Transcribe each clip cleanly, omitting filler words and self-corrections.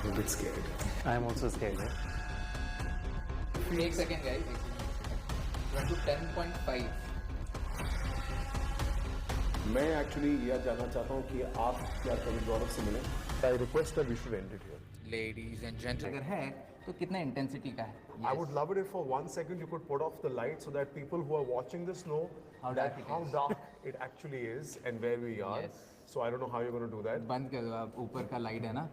I'm a bit scared. I am also scared. एक second guys, 10.5. मैं actually यह जानना चाहता हूँ कि आप क्या कभी गौरव से मिले? I request that we should end it here. Ladies and gentleman, अगर है तो कितना इंटेंसिटी का है? I would love it if for 1 second you could put off the light so that people who are watching this know How that dark it how is. dark it actually is and where we are. Yes. So I don't know how you're going to do that. बंद कर दो आप, ऊपर का light है ना?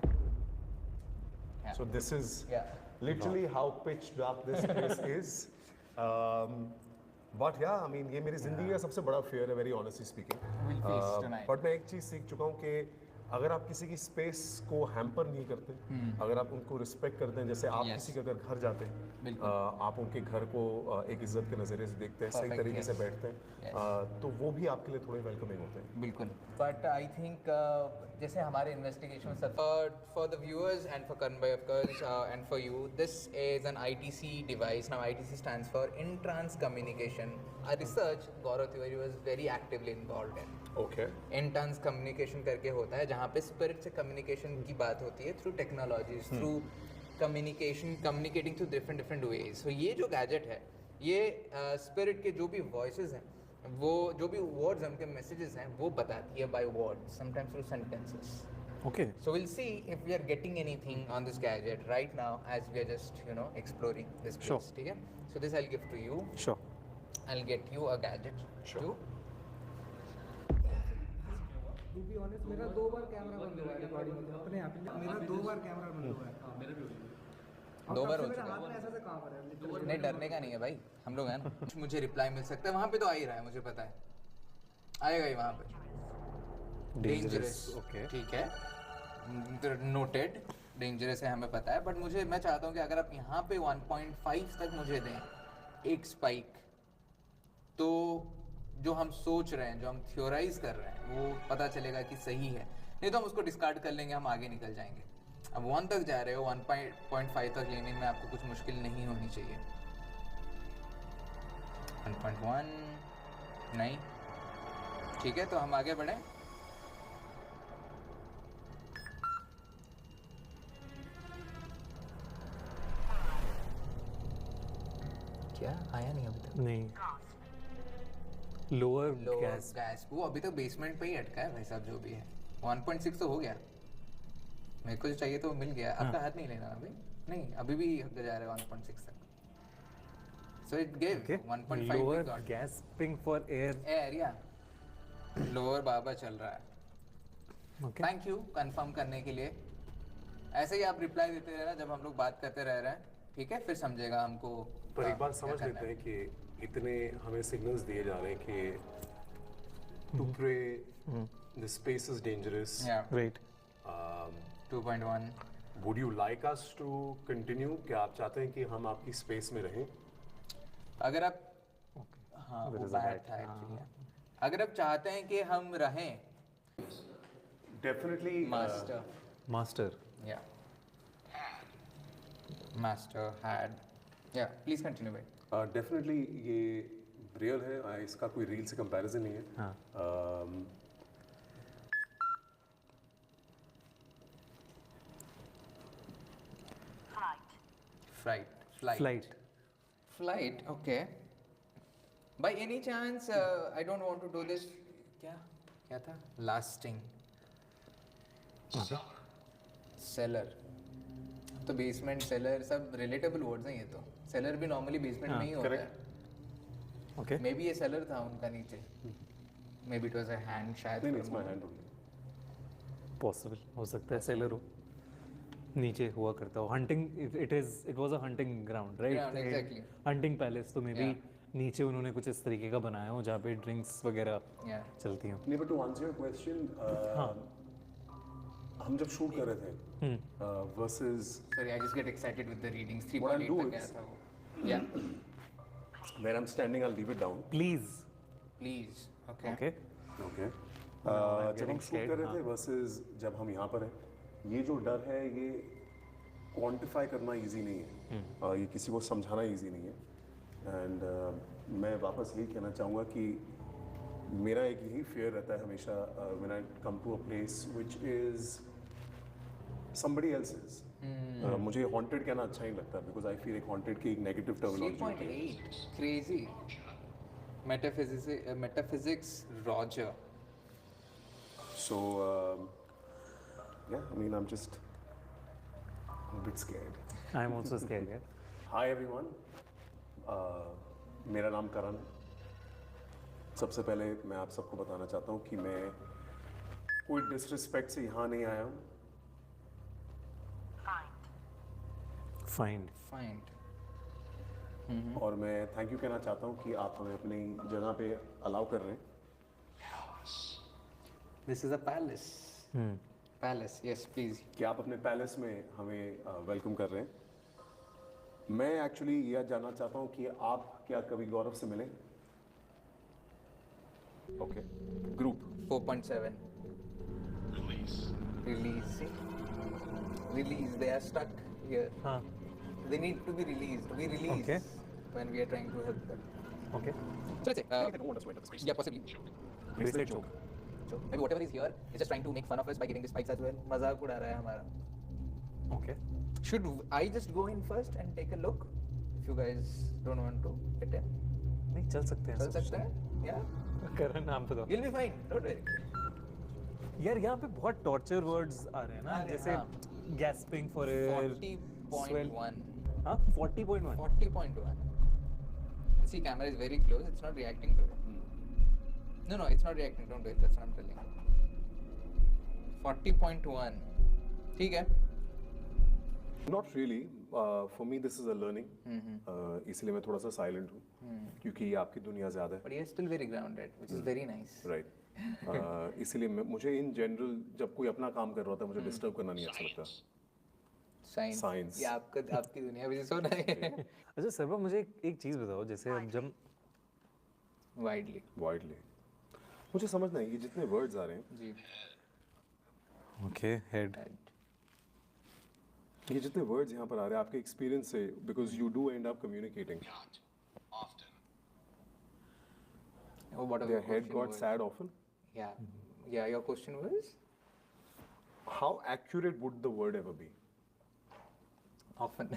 So this is Yeah. literally how pitch dark this place is. But yeah, I mean ये मेरी जिंदगी का सबसे बड़ा fear है, very honestly speaking. We'll face tonight. But मैं एक चीज़ सीख चुका हूँ कि अगर आप किसी की स्पेस को हैम्पर नहीं करते, अगर आप उनको रिस्पेक्ट करते हैं, जैसे आप Yes. किसी के अगर घर जाते हैं, बिल्कुल। आप उनके घर को एक इज्जत के नज़रिए से देखते हैं, सही Perfect, तरीके से yes. बैठते हैं, तो वो भी आपके लिए थोड़े वेलकमिंग होते हैं. बिल्कुल. बट आई थिंक जैसे हमारे investigation for the viewers and for Karan भाई of course and for you, this is an ITC device. Now ITC stands for in trans communication. A research Gaurav Tiwari was very actively involved in. Okay. In terms communication करके होता है, जहाँ पे spirit से communication की बात होती है through technologies, through communicating through different ways. So ये जो गैजेट है, ये स्पिरिट के जो भी वॉइसेस हैं, वो जो भी वर्ड्स हैं, उनके मैसेजेस हैं, वो बताती है by words, sometimes through sentences. Okay. So we'll see if we are getting anything on this gadget right now as we are just, exploring this place. Sure. ठीक है? So this I'll give to you. Sure. I'll get you a gadget. Sure. too. To be honest मेरा 2 बार camera बंद हुआ है recording में, अपने आप ही मेरा 2 बार कैमरा बंद हुआ है. मेरा भी 2 बार हो मेरा चुका हाथ में ऐसे से काम कर रहा है literally. नहीं, डरने का नहीं है भाई, हम लोग हैं ना. मुझे रिप्लाई मिल सकता है, वहाँ पे तो आ ही रहा है, मुझे पता है आएगा ही वहाँ पे. डेंजरस. Okay. ठीक है, नोटेड. डेंजरस है, हमें पता है. बट मैं चाहता हूँ कि अगर आप यहाँ पे 1.5 तक मुझे दें एक स्पाइक, तो जो हम सोच रहे हैं, जो हम थ्योराइज कर रहे हैं, वो पता चलेगा कि सही है. नहीं तो हम उसको डिस्कार्ड कर लेंगे, हम आगे निकल जाएंगे. अब 1 तक जा रहे हो, 1.5 तक लेने में आपको कुछ मुश्किल नहीं होनी चाहिए. 1.1 नहीं, ठीक है, तो हम आगे बढ़े. क्या आया नहीं अभी तक? नहीं. Lower gas. गैस वो अभी तक बेसमेंट पे ही अटका है भाई साहब, जो भी है. 1.6 तो हो गया, मेरे को जो चाहिए तो वो मिल गया. आपका हाथ नहीं लेना अभी. नहीं, अभी भी जा रहा है 1.6 तक. So it give 1.5. Lower gasping for air. Air या लोअर बाबा चल रहा है. ओके. थैंक यू कंफर्म करने के लिए. ऐसे ही आप रिप्लाई देते रहना जब हम लोग बात करते रह रहे हैं, ठीक है? फिर समझेगा हमको. पर एक बात क्या समझ करना लेते है. हैं कि इतने हमें सिग्नल्स दिए जा रहे हैं कि to pray the space is dangerous. Yeah, Right. 2.1. Would you like us to continue? क्या आप चाहते हैं कि हम आपकी स्पेस में रहें? अगर आप हाँ, There वो is a बैड bad- था एक्चुअली. अगर आप चाहते हैं कि हम रहें, डेफिनेटली मास्टर. Master. या मास्टर हैड. या प्लीज कंटिन्यू भाई. डेफिनेटली ये रियल है, इसका कोई रील से कंपैरिजन नहीं है. हाँ. Flight. Okay. By any chance I don't want to do this. क्या था? लास्टिंग. सेलर. तो बेसमेंट, सेलर सब रिलेटेबल वर्ड्स हैं ये तो. सेलर भी नॉर्मली बेसमेंट में ही होता है. Okay. मे बी ये सेलर था उनका नीचे. May be it was a hand शायद. नहीं, it's my hand only. Possible. हो सकता है सेलर हो. नीचे हुआ करता हो. Hunting. It was a hunting ground, right? Yeah, exactly. Hunting palace. तो मे बी Yeah. नीचे उन्होंने कुछ इस तरीके का बनाया हो जहाँ पे ड्रिंक्स वगैरह Yeah. चलती हो. नहीं, but to answer your question, हम जब शूट कर रहे थे versus Sorry, I just get excited with the readings. What I'll 3.8 do तक गया is- था वो. Yeah, where I am standing, I leave it down. Please. please. Okay. Okay. Okay. I'm जब हम getting शूट scared, कर रहे थे हाँ. वर्सेस जब हम यहाँ पर हैं, ये जो डर है ये क्वांटिफाई करना इजी नहीं है. ये किसी को समझाना इजी नहीं है. एंड मैं वापस यही कहना चाहूँगा कि मेरा एक यही फेयर रहता है हमेशा when I come to a place which is somebody else's. मुझे हॉन्टेड कहना अच्छा नहीं लगता बिकॉज आई फील एक हॉन्टेड की एक नेगेटिव टर्मिनोलॉजी होती है 3.8 crazy metaphysics Roger So, yeah, I mean, I'm just a bit scared. I am also scared यार. Hi everyone. मेरा नाम करण. सबसे पहले मैं आप सबको बताना चाहता हूँ कि मैं कोई डिसरिस्पेक्ट से यहाँ नहीं आया हूँ. फाइंड. find और मैं थैंक यू कहना चाहता हूँ कि आप हमें अपनी जगह पे अलाउ कर रहे हैं. this is a palace yes please कि आप अपने पैलेस में हमें वेलकम कर रहे हैं. मैं एक्चुअली यह जानना चाहता हूँ कि आप क्या कभी गौरव से मिले? Okay. Group 4.7 release they are stuck here हाँ. they need to be released we release Okay. when we are trying to help them ओके. so let's say yeah possibly bracelet choke. so maybe whatever is here is just trying to make fun of us by giving the spikes as well मजाक उड़ा रहा है हमारा. Okay. Should I just go in first and take a look if you guys don't want to get in? नहीं चल सकते हैं. चल सकते हैं? Yeah, करण नाम पे दो. you'll be fine. Don't worry. यार यहाँ पे बहुत टॉर्चर वर्ड्स आ रहे हैं ना, आ रहे हैं, जैसे हाँ. Gasping for air. 40.1. हाँ 40.1. 40.1. See, camera is very close. It's not reacting to it. No, it's not reacting. Don't worry. That's what I'm telling you. 40.1. ठीक है. Not really. For me this is a learning. इसलिए मैं थोड़ा सा silent हूँ क्योंकि आपकी दुनिया ज़्यादा है. But he is still very grounded, which is very nice. Right. इसीलिए मुझे इन जनरल जब कोई अपना काम कर रहा होता है मुझे डिस्टर्ब करना नहीं अच्छा लगता. Science. ये आपकी दुनिया मुझे सो रहा है. अच्छा सर्वा मुझे एक चीज़ बताओ, जैसे अब जब Widely. वाइडली मुझे समझना है ये जितने वर्ड्स आ रहे हैं जी. ओके हेड ये जितने वर्ड्स यहाँ पर आ रहे हैं आपके एक्सपीरियंस से because you do and up communicating. Oh, what Their head got sad often. Yeah. Yeah, your question was? How accurate would the word ever be? Often.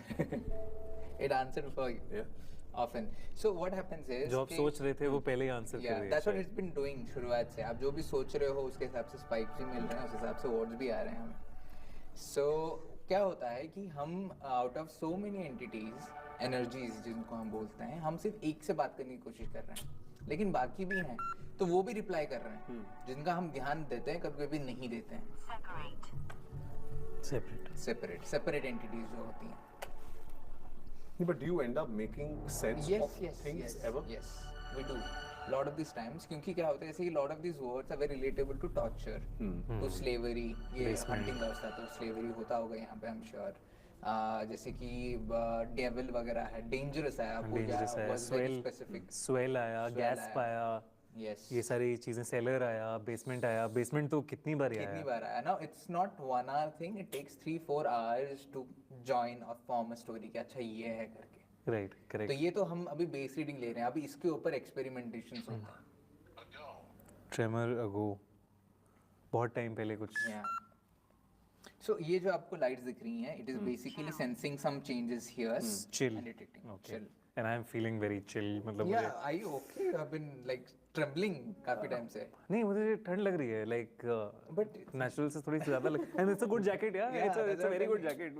It answered for you. Yeah. Often. So what happens is जो आप कि- सोच रहे थे वो पहले ही answer कर Yeah, दिया. that's what it's been doing शुरुआत से. आप जो भी सोच रहे हो उसके हिसाब से स्पाइक्स भी मिल रहे हैं, उस हिसाब से वर्ड्स भी आ रहे हैं हमें. So क्या होता है कि हम out of so many entities, energies जिनको हम बोलते हैं, हम सिर्फ एक से बात करने की कोशिश कर रहे हैं, लेकिन बाकी भी हैं तो वो भी रिप्लाई कर रहे हैं जिनका हम ध्यान देते हैं, कभी कभी नहीं देते हैं. सेपरेट एंटिटीज जो होती हैं. But do you end up making sense of things ever? Yes, we do. Lot of these times, क्योंकि क्या होता है जैसे कि lot of these words are very relatable to torture, to slavery. ये hunting का था तो slavery होता होगा यहाँ पे I'm sure. जैसे कि devil वगैरह है, dangerous है, आपको क्या Dangerous है, was very specific. swell आया, Swell गैस्प आया. आया, Yes. ये सारी चीजें. सेलर आया, बेसमेंट आया. बेसमेंट तो कितनी बार कितनी आया. बार आया. Now it's not 1 hour thing. It takes 3-4 hours to join or form a story कि अच्छा ये है करके. राइट तो करेक्ट. ये तो हम अभी बेस रीडिंग ले रहे हैं, अभी इसके ऊपर एक्सपेरिमेंटेशंस होता है. ट्रेमर अगो बहुत टाइम पहले कुछ. Yeah. So ये जो आपको लाइट्स दिख रही हैं, it is basically sensing some changes here chill. and detecting. Okay. Chill. And I am feeling very chill. मतलब Yeah, मुझे are you okay? I've been like trembling काफी टाइम से. नहीं मुझे ठंड लग रही है. लाइक But नेचुरल से थोड़ी सी ज्यादा लग. And it's a good jacket. या Yeah, it's that's a what very I good mean. Jacket.